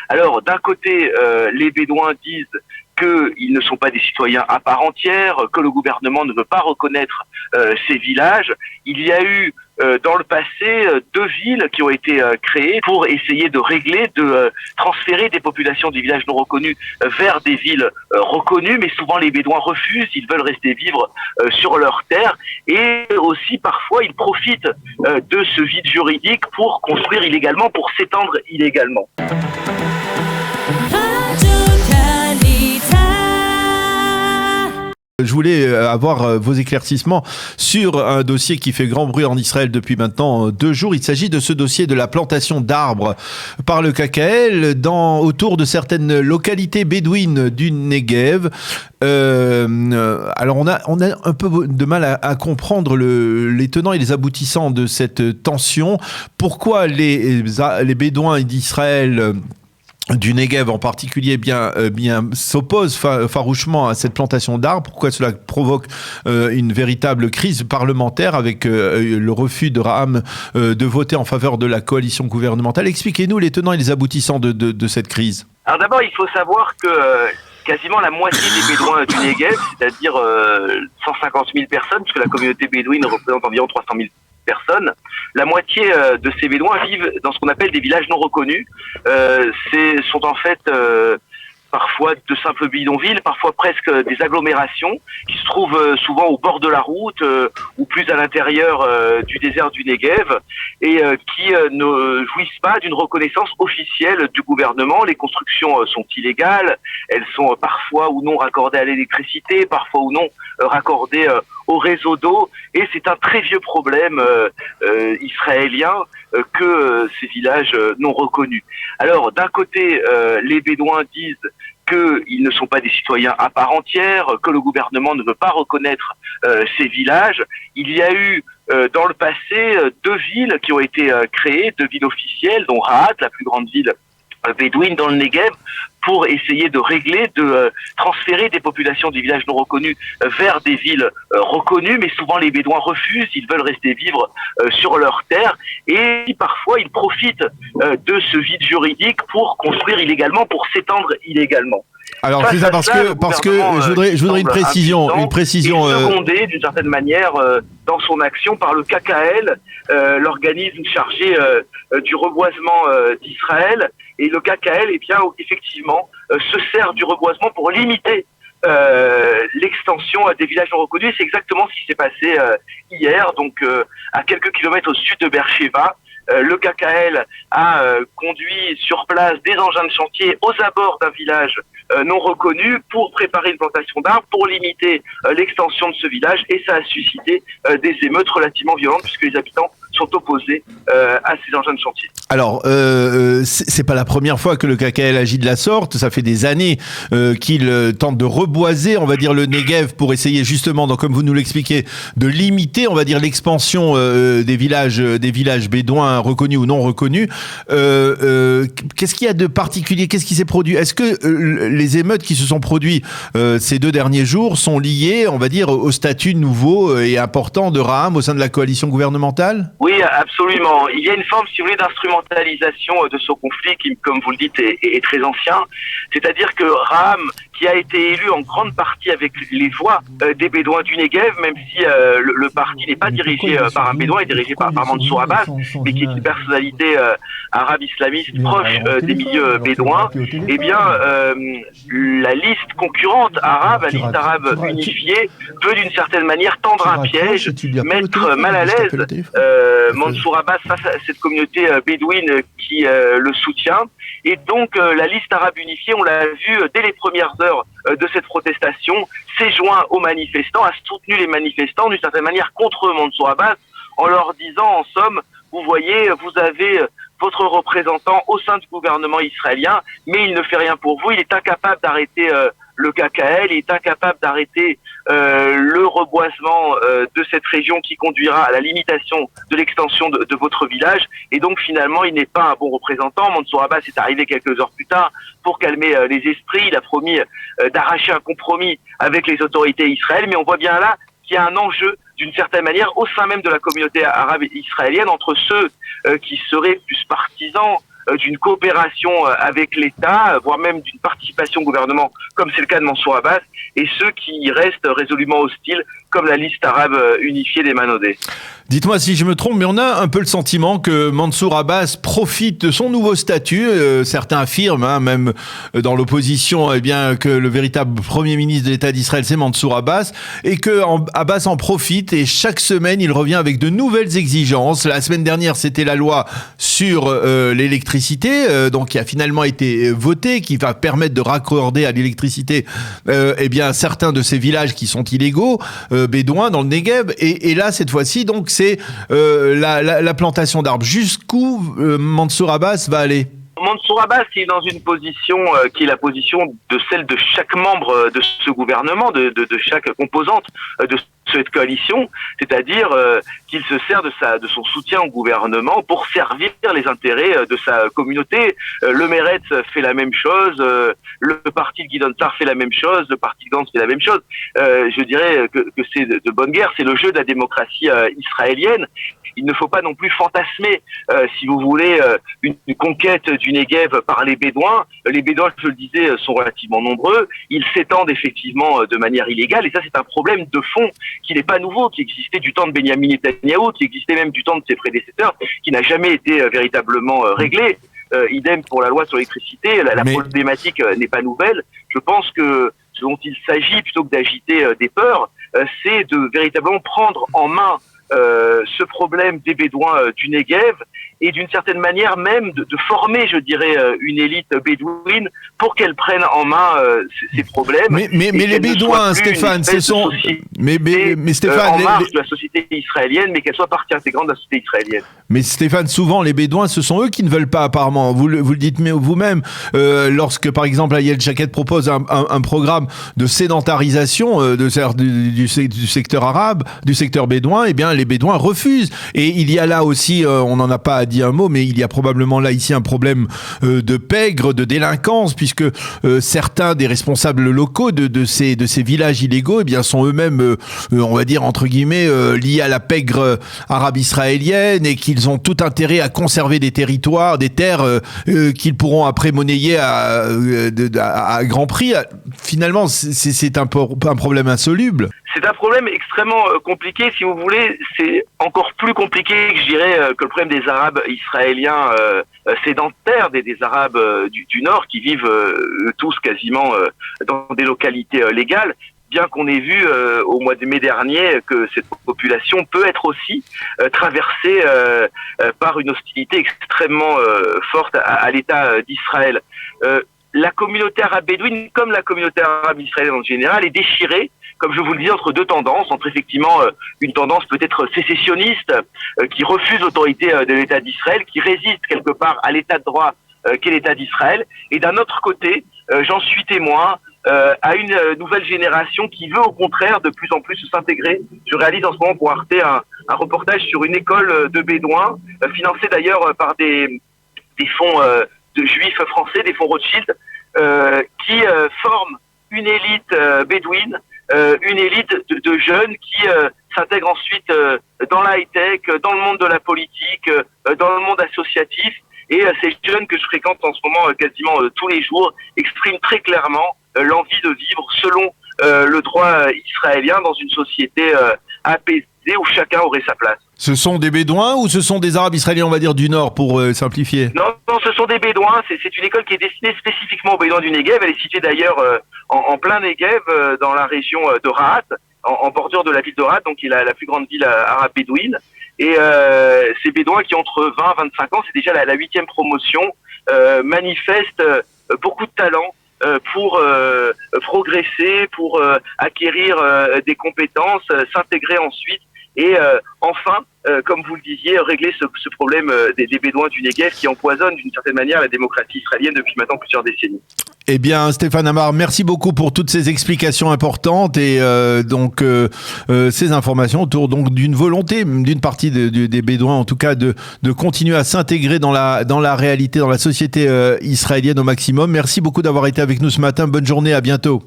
Alors, d'un côté, les Bédouins disent qu'ils ne sont pas des citoyens à part entière, que le gouvernement ne veut pas reconnaître ces villages. Il y a eu dans le passé 2 villes qui ont été créées pour essayer de régler, de transférer des populations des villages non reconnus vers des villes reconnues, mais souvent les Bédouins refusent, ils veulent rester vivre sur leurs terres, et aussi parfois ils profitent de ce vide juridique pour construire illégalement, pour s'étendre illégalement. Je voulais avoir vos éclaircissements sur un dossier qui fait grand bruit en Israël depuis maintenant 2 jours. Il s'agit de ce dossier de la plantation d'arbres par le KKL autour de certaines localités bédouines du Negev. Alors on a un peu de mal à comprendre les tenants et les aboutissants de cette tension. Pourquoi les Bédouins d'Israël du Negev en particulier bien s'oppose farouchement à cette plantation d'arbres? Pourquoi cela provoque une véritable crise parlementaire avec le refus de Raham de voter en faveur de la coalition gouvernementale? Expliquez-nous les tenants et les aboutissants de cette crise. Alors d'abord, il faut savoir que quasiment la moitié des Bédouins du Negev, c'est-à-dire 150 000 personnes, puisque la communauté bédouine représente environ 300 000 personnes. La moitié de ces Bédouins vivent dans ce qu'on appelle des villages non reconnus. Sont en fait parfois de simples bidonvilles, parfois presque des agglomérations qui se trouvent souvent au bord de la route ou plus à l'intérieur du désert du Negev et qui ne jouissent pas d'une reconnaissance officielle du gouvernement. Les constructions sont illégales, elles sont parfois ou non raccordées à l'électricité, parfois ou non raccordées au réseau d'eau, et c'est un très vieux problème israélien que ces villages non reconnus. Alors, d'un côté, les Bédouins disent qu'ils ne sont pas des citoyens à part entière, que le gouvernement ne veut pas reconnaître ces villages. Il y a eu dans le passé 2 villes qui ont été créées, 2 villes officielles, dont Rahat, la plus grande ville bédouine dans le Negev, pour essayer de régler, de transférer des populations des villages non reconnus vers des villes reconnues, mais souvent les Bédouins refusent, ils veulent rester vivre sur leurs terres, et parfois ils profitent de ce vide juridique pour construire illégalement, pour s'étendre illégalement. Alors c'est ça, parce que je voudrais une précision. Secondé d'une certaine manière dans son action par le KKL, l'organisme chargé du reboisement d'Israël. Et le KKL, eh bien, effectivement, se sert du reboisement pour limiter l'extension des villages non reconnus. Et c'est exactement ce qui s'est passé hier, donc à quelques kilomètres au sud de Beersheva. Le KKL a conduit sur place des engins de chantier aux abords d'un village non reconnu pour préparer une plantation d'arbres, pour limiter l'extension de ce village, et ça a suscité des émeutes relativement violentes puisque les habitants sont opposés à ces engins de chantier. Alors, c'est pas la première fois que le KKL agit de la sorte. Ça fait des années qu'il tente de reboiser, on va dire, le Negev pour essayer justement, donc, comme vous nous l'expliquez, de limiter, on va dire, l'expansion des villages bédouins reconnus ou non reconnus. Qu'est-ce qu'il y a de particulier? Qu'est-ce qui s'est produit? Est-ce que les émeutes qui se sont produites ces 2 derniers jours sont liées, on va dire, au statut nouveau et important de Raham au sein de la coalition gouvernementale? Oui, absolument. Il y a une forme, si vous voulez, d'instrumentalisation de ce conflit qui, comme vous le dites, est très ancien. C'est-à-dire que Raham, qui a été élu en grande partie avec les voix des Bédouins du Negev, même si le parti n'est pas dirigé par un Bédouin, est dirigé par Mansour Abbas, mais qui est une personnalité arabe islamiste proche des milieux bédouins, eh bien, la liste concurrente arabe, la liste arabe unifiée, peut d'une certaine manière tendre un piège, mettre mal à l'aise Mansour Abbas face à cette communauté bédouine qui le soutient. Et donc la liste arabe unifiée, on l'a vu dès les premières heures de cette protestation, s'est joint aux manifestants, a soutenu les manifestants d'une certaine manière contre Mansour Abbas, en leur disant en somme, vous voyez, vous avez votre représentant au sein du gouvernement israélien, mais il ne fait rien pour vous, il est incapable d'arrêter le KKL, il est incapable d'arrêter le reboisement de cette région qui conduira à la limitation de l'extension de votre village, et donc finalement il n'est pas un bon représentant. Mansour Abbas est arrivé quelques heures plus tard pour calmer les esprits, il a promis d'arracher un compromis avec les autorités israéliennes, mais on voit bien là qu'il y a un enjeu d'une certaine manière au sein même de la communauté arabe israélienne entre ceux qui seraient plus partisans d'une coopération avec l'État, voire même d'une participation au gouvernement, comme c'est le cas de Mansour Abbas, et ceux qui restent résolument hostiles, comme la liste arabe unifiée des Manodais. Dites-moi si je me trompe, mais on a un peu le sentiment que Mansour Abbas profite de son nouveau statut. Certains affirment, même dans l'opposition, que le véritable premier ministre de l'État d'Israël, c'est Mansour Abbas, et que Abbas en profite, et chaque semaine, il revient avec de nouvelles exigences. La semaine dernière, c'était la loi sur l'électricité, donc qui a finalement été votée, qui va permettre de raccorder à l'électricité certains de ces villages qui sont illégaux, bédouins dans le Negev, et là, cette fois-ci, donc, c'est la plantation d'arbres. Jusqu'où Mansour Abbas va aller ? Mansour Abbas qui est dans une position qui est la position de celle de chaque membre de ce gouvernement, de chaque composante de cette coalition, c'est-à-dire qu'il se sert de son soutien au gouvernement pour servir les intérêts de sa communauté. Le Meretz fait la même chose, le parti de Guidon Sar fait la même chose, le parti de Gantz fait la même chose. Je dirais que c'est de bonne guerre, c'est le jeu de la démocratie israélienne. Il ne faut pas non plus fantasmer, si vous voulez, une conquête du Negev par les Bédouins. Les Bédouins, je le disais, sont relativement nombreux. Ils s'étendent effectivement de manière illégale. Et ça, c'est un problème de fond qui n'est pas nouveau, qui existait du temps de Benyamin Netanyahou, qui existait même du temps de ses prédécesseurs, qui n'a jamais été véritablement réglé. Idem pour la loi sur l'électricité. La problématique n'est pas nouvelle. Je pense que ce dont il s'agit, plutôt que d'agiter des peurs, c'est de véritablement prendre en main ce problème des Bédouins du Negev et d'une certaine manière même de former, je dirais, une élite bédouine pour qu'elle prenne en main ces problèmes. Mais les Bédouins, Stéphane, ce sont... Mais Stéphane... en marge de la société israélienne, mais qu'elle soit partie intégrante de la société israélienne. Mais Stéphane, souvent, les Bédouins, ce sont eux qui ne veulent pas, apparemment. Vous le dites vous-même. Lorsque, par exemple, Ayelet Shaked propose un programme de sédentarisation du secteur arabe, du secteur bédouin, les Bédouins refusent. Et il y a là aussi, on n'en a pas dit un mot, mais il y a probablement là ici un problème de pègre, de délinquance, puisque certains des responsables locaux de ces villages illégaux, sont eux-mêmes, on va dire entre guillemets, liés à la pègre arabe israélienne, et qu'ils ont tout intérêt à conserver des territoires, des terres qu'ils pourront après monnayer à grand prix. Finalement, c'est un problème insoluble. C'est un problème extrêmement compliqué, si vous voulez. C'est encore plus compliqué, je dirais, que le problème des Arabes israéliens sédentaires, des Arabes du Nord qui vivent tous quasiment dans des localités légales. Bien qu'on ait vu au mois de mai dernier que cette population peut être aussi traversée par une hostilité extrêmement forte à l'État d'Israël. La communauté arabe bédouine, comme la communauté arabe israélienne en général, est déchirée, comme je vous le disais, entre deux tendances, entre effectivement une tendance peut-être sécessionniste qui refuse l'autorité de l'État d'Israël, qui résiste quelque part à l'État de droit qu'est l'État d'Israël, et d'un autre côté, j'en suis témoin, à une nouvelle génération qui veut au contraire de plus en plus s'intégrer. Je réalise en ce moment pour Arte un reportage sur une école de Bédouins, financée d'ailleurs par des fonds de juifs français, des fonds Rothschild, qui forment une élite bédouine, une élite de jeunes qui s'intègrent ensuite dans la high-tech, dans le monde de la politique, dans le monde associatif. Et ces jeunes que je fréquente en ce moment quasiment tous les jours expriment très clairement l'envie de vivre selon le droit israélien dans une société apaisée où chacun aurait sa place. Ce sont des Bédouins ou ce sont des Arabes israéliens, on va dire, du Nord, pour simplifier? Non, ce sont des Bédouins. C'est une école qui est destinée spécifiquement aux Bédouins du Negev. Elle est située d'ailleurs en plein Negev, dans la région de Rahat, en bordure de la ville de Rahat, donc qui est la plus grande ville arabe bédouine. Et ces Bédouins qui ont entre 20 et 25 ans, c'est déjà la 8e promotion, manifestent beaucoup de talent pour progresser, pour acquérir des compétences, s'intégrer ensuite et enfin, comme vous le disiez, régler ce problème des Bédouins du Negev qui empoisonne d'une certaine manière la démocratie israélienne depuis maintenant plusieurs décennies. Eh bien, Stéphane Amar, merci beaucoup pour toutes ces explications importantes et ces informations autour donc d'une volonté d'une partie des Bédouins, en tout cas, de continuer à s'intégrer dans la réalité, dans la société israélienne au maximum. Merci beaucoup d'avoir été avec nous ce matin. Bonne journée, à bientôt.